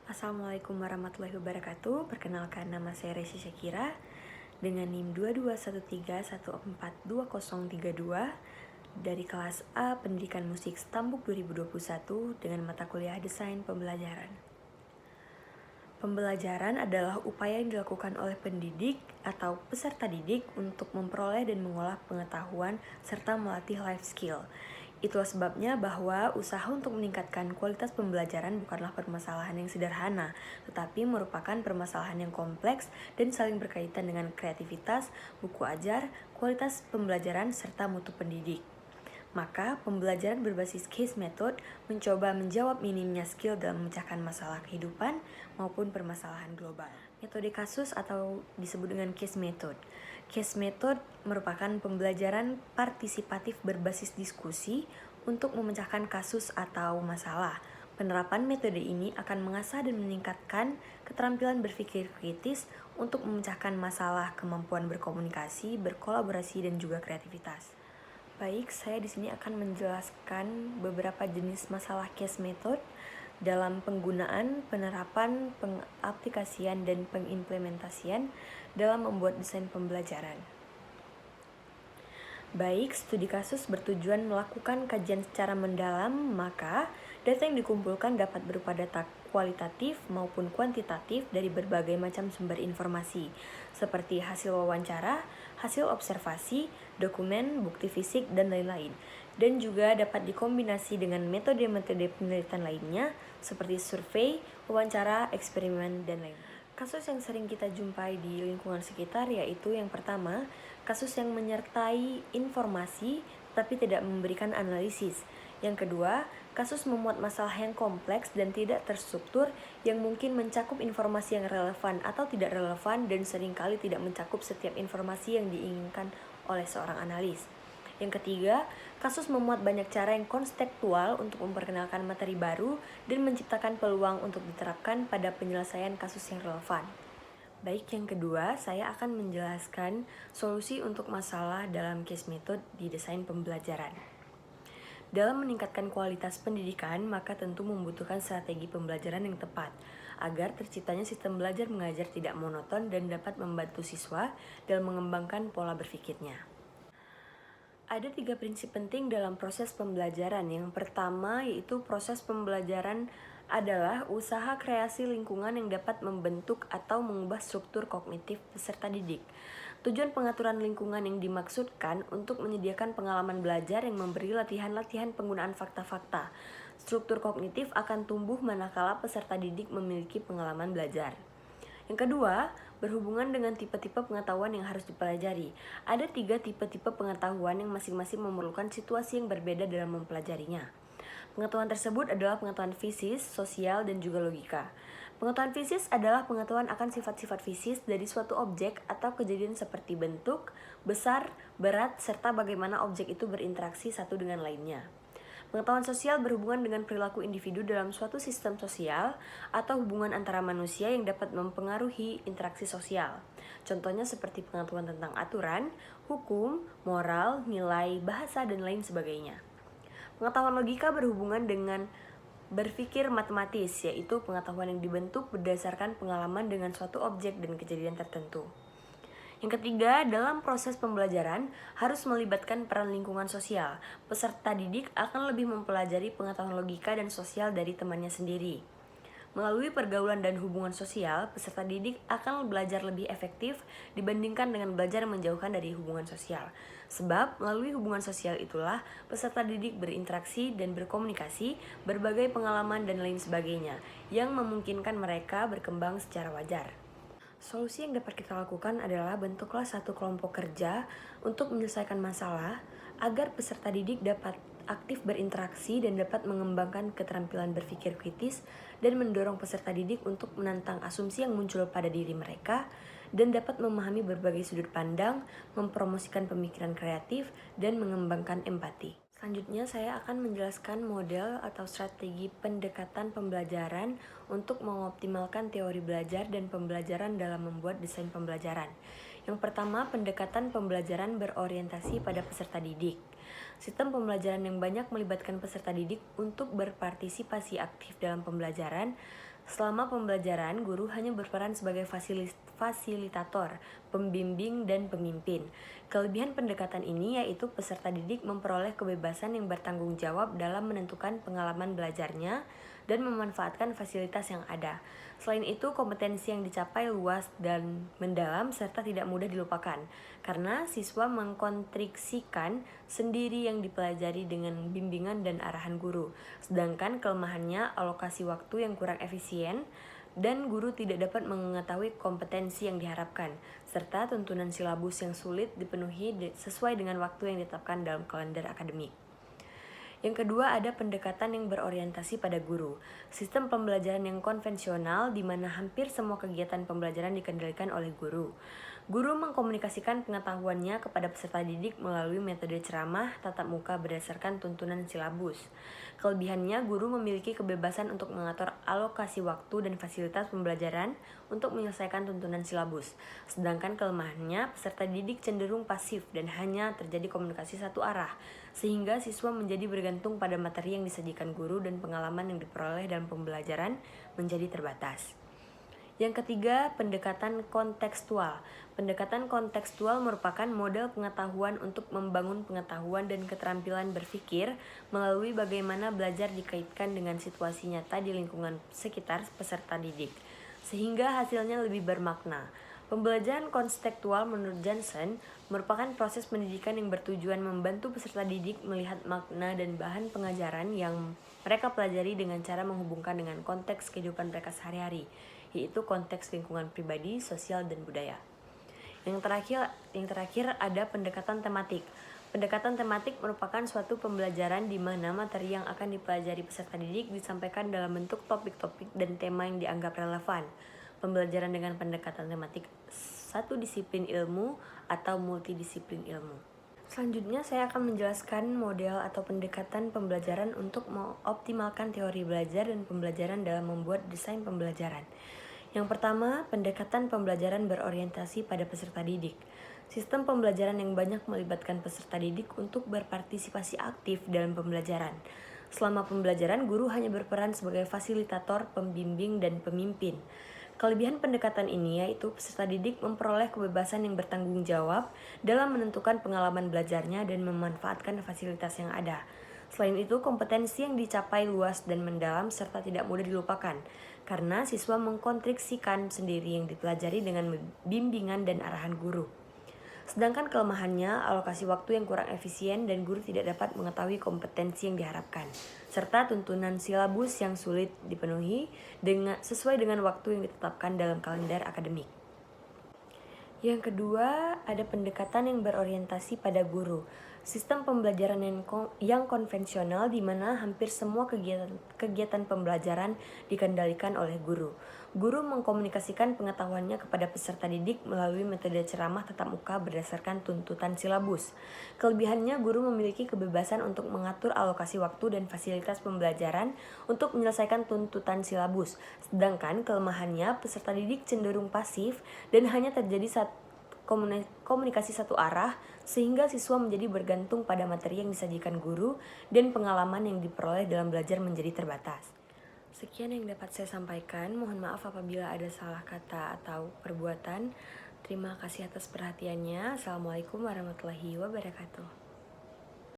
Assalamualaikum warahmatullahi wabarakatuh. Perkenalkan, nama saya Resi Syakira dengan NIM 2213142032 dari kelas A Pendidikan Musik Stambuk 2021 dengan mata kuliah Desain Pembelajaran. Pembelajaran adalah upaya yang dilakukan oleh pendidik atau peserta didik untuk memperoleh dan mengolah pengetahuan serta melatih life skill. Itulah sebabnya bahwa usaha untuk meningkatkan kualitas pembelajaran bukanlah permasalahan yang sederhana, tetapi merupakan permasalahan yang kompleks dan saling berkaitan dengan kreativitas, buku ajar, kualitas pembelajaran, serta mutu pendidik. Maka, pembelajaran berbasis case method mencoba menjawab minimnya skill dalam memecahkan masalah kehidupan maupun permasalahan global. Metode kasus atau disebut dengan case method. Case method merupakan pembelajaran partisipatif berbasis diskusi untuk memecahkan kasus atau masalah. Penerapan metode ini akan mengasah dan meningkatkan keterampilan berpikir kritis untuk memecahkan masalah, kemampuan berkomunikasi, berkolaborasi, dan juga kreativitas. Baik, saya di sini akan menjelaskan beberapa jenis masalah case method dalam penggunaan, penerapan, pengaplikasian, dan pengimplementasian dalam membuat desain pembelajaran. Baik, studi kasus bertujuan melakukan kajian secara mendalam, maka data yang dikumpulkan dapat berupa data kualitatif maupun kuantitatif dari berbagai macam sumber informasi, seperti hasil wawancara, hasil observasi, dokumen, bukti fisik, dan lain-lain. Dan juga dapat dikombinasi dengan metode-metode penelitian lainnya, seperti survei, wawancara, eksperimen, dan lain-lain. Kasus yang sering kita jumpai di lingkungan sekitar yaitu yang pertama, kasus yang menyertai informasi tapi tidak memberikan analisis. Yang kedua, kasus memuat masalah yang kompleks dan tidak terstruktur yang mungkin mencakup informasi yang relevan atau tidak relevan dan seringkali tidak mencakup setiap informasi yang diinginkan oleh seorang analis. Yang ketiga, kasus memuat banyak cara yang konseptual untuk memperkenalkan materi baru dan menciptakan peluang untuk diterapkan pada penyelesaian kasus yang relevan. Baik, yang kedua, saya akan menjelaskan solusi untuk masalah dalam case method di desain pembelajaran. Dalam meningkatkan kualitas pendidikan, maka tentu membutuhkan strategi pembelajaran yang tepat, agar terciptanya sistem belajar mengajar tidak monoton dan dapat membantu siswa dalam mengembangkan pola berpikirnya. Ada 3 prinsip penting dalam proses pembelajaran. Yang pertama yaitu proses pembelajaran adalah usaha kreasi lingkungan yang dapat membentuk atau mengubah struktur kognitif peserta didik. Tujuan pengaturan lingkungan yang dimaksudkan untuk menyediakan pengalaman belajar yang memberi latihan-latihan penggunaan fakta-fakta. Struktur kognitif akan tumbuh manakala peserta didik memiliki pengalaman belajar. Yang kedua, berhubungan dengan tipe-tipe pengetahuan yang harus dipelajari. Ada 3 tipe-tipe pengetahuan yang masing-masing memerlukan situasi yang berbeda dalam mempelajarinya. Pengetahuan tersebut adalah pengetahuan fisis, sosial, dan juga logika. Pengetahuan fisis adalah pengetahuan akan sifat-sifat fisis dari suatu objek atau kejadian seperti bentuk, besar, berat, serta bagaimana objek itu berinteraksi satu dengan lainnya. Pengetahuan sosial berhubungan dengan perilaku individu dalam suatu sistem sosial atau hubungan antara manusia yang dapat mempengaruhi interaksi sosial. Contohnya seperti pengetahuan tentang aturan, hukum, moral, nilai, bahasa, dan lain sebagainya. Pengetahuan logika berhubungan dengan berpikir matematis, yaitu pengetahuan yang dibentuk berdasarkan pengalaman dengan suatu objek dan kejadian tertentu. Yang ketiga, dalam proses pembelajaran harus melibatkan peran lingkungan sosial. Peserta didik akan lebih mempelajari pengetahuan logika dan sosial dari temannya sendiri. Melalui pergaulan dan hubungan sosial, peserta didik akan belajar lebih efektif dibandingkan dengan belajar menjauhkan dari hubungan sosial. Sebab melalui hubungan sosial itulah peserta didik berinteraksi dan berkomunikasi, berbagai pengalaman dan lain sebagainya yang memungkinkan mereka berkembang secara wajar. Solusi yang dapat kita lakukan adalah bentuklah satu kelompok kerja untuk menyelesaikan masalah agar peserta didik dapat aktif berinteraksi dan dapat mengembangkan keterampilan berpikir kritis dan mendorong peserta didik untuk menantang asumsi yang muncul pada diri mereka dan dapat memahami berbagai sudut pandang, mempromosikan pemikiran kreatif, dan mengembangkan empati. Selanjutnya saya akan menjelaskan model atau strategi pendekatan pembelajaran untuk mengoptimalkan teori belajar dan pembelajaran dalam membuat desain pembelajaran. Yang pertama, pendekatan pembelajaran berorientasi pada peserta didik. Sistem pembelajaran yang banyak melibatkan peserta didik untuk berpartisipasi aktif dalam pembelajaran Selama pembelajaran, guru hanya berperan sebagai fasilitator, pembimbing, dan pemimpin. Kelebihan pendekatan ini yaitu peserta didik memperoleh kebebasan yang bertanggung jawab dalam menentukan pengalaman belajarnya dan memanfaatkan fasilitas yang ada. Selain itu, kompetensi yang dicapai luas dan mendalam serta tidak mudah dilupakan, karena siswa mengkontriksikan sendiri yang dipelajari dengan bimbingan dan arahan guru. Sedangkan kelemahannya alokasi waktu yang kurang efisien dan guru tidak dapat mengetahui kompetensi yang diharapkan, serta tuntunan silabus yang sulit dipenuhi sesuai dengan waktu yang ditetapkan dalam kalender akademik. Yang kedua, ada pendekatan yang berorientasi pada guru. Sistem pembelajaran yang konvensional di mana hampir semua kegiatan pembelajaran dikendalikan oleh guru. Guru mengkomunikasikan pengetahuannya kepada peserta didik melalui metode ceramah tatap muka berdasarkan tuntunan silabus. Kelebihannya, guru memiliki kebebasan untuk mengatur alokasi waktu dan fasilitas pembelajaran untuk menyelesaikan tuntunan silabus. Sedangkan kelemahannya, peserta didik cenderung pasif dan hanya terjadi komunikasi satu arah, sehingga siswa menjadi bergantung pada materi yang disajikan guru dan pengalaman yang diperoleh dalam pembelajaran menjadi terbatas. Yang ketiga, pendekatan kontekstual. Pendekatan kontekstual merupakan model pengetahuan untuk membangun pengetahuan dan keterampilan berpikir melalui bagaimana belajar dikaitkan dengan situasi nyata di lingkungan sekitar peserta didik, sehingga hasilnya lebih bermakna. Pembelajaran kontekstual menurut Johnson merupakan proses pendidikan yang bertujuan membantu peserta didik melihat makna dan bahan pengajaran yang mereka pelajari dengan cara menghubungkan dengan konteks kehidupan mereka sehari-hari, yaitu konteks lingkungan pribadi, sosial, dan budaya. Yang terakhir ada pendekatan tematik. Pendekatan tematik merupakan suatu pembelajaran di mana materi yang akan dipelajari peserta didik disampaikan dalam bentuk topik-topik dan tema yang dianggap relevan. Pembelajaran dengan pendekatan tematik satu disiplin ilmu atau multidisiplin ilmu. Selanjutnya saya akan menjelaskan model atau pendekatan pembelajaran untuk mengoptimalkan teori belajar dan pembelajaran dalam membuat desain pembelajaran. Yang pertama, pendekatan pembelajaran berorientasi pada peserta didik. Sistem pembelajaran yang banyak melibatkan peserta didik untuk berpartisipasi aktif dalam pembelajaran. Selama pembelajaran, guru hanya berperan sebagai fasilitator, pembimbing, dan pemimpin. Kelebihan pendekatan ini yaitu peserta didik memperoleh kebebasan yang bertanggung jawab dalam menentukan pengalaman belajarnya dan memanfaatkan fasilitas yang ada. Selain itu, kompetensi yang dicapai luas dan mendalam serta tidak mudah dilupakan, karena siswa mengkontriksikan sendiri yang dipelajari dengan bimbingan dan arahan guru. Sedangkan kelemahannya, alokasi waktu yang kurang efisien dan guru tidak dapat mengetahui kompetensi yang diharapkan, serta tuntunan silabus yang sulit dipenuhi sesuai dengan waktu yang ditetapkan dalam kalender akademik. Yang kedua, ada pendekatan yang berorientasi pada guru. Sistem pembelajaran yang konvensional di mana hampir semua kegiatan pembelajaran dikendalikan oleh guru. Guru mengkomunikasikan pengetahuannya kepada peserta didik melalui metode ceramah tatap muka berdasarkan tuntutan silabus. Kelebihannya, guru memiliki kebebasan untuk mengatur alokasi waktu dan fasilitas pembelajaran untuk menyelesaikan tuntutan silabus. Sedangkan kelemahannya, peserta didik cenderung pasif dan hanya terjadi komunikasi satu arah, sehingga siswa menjadi bergantung pada materi yang disajikan guru dan pengalaman yang diperoleh dalam belajar menjadi terbatas. Sekian yang dapat saya sampaikan. Mohon maaf apabila ada salah kata atau perbuatan. Terima kasih atas perhatiannya. Assalamualaikum warahmatullahi wabarakatuh.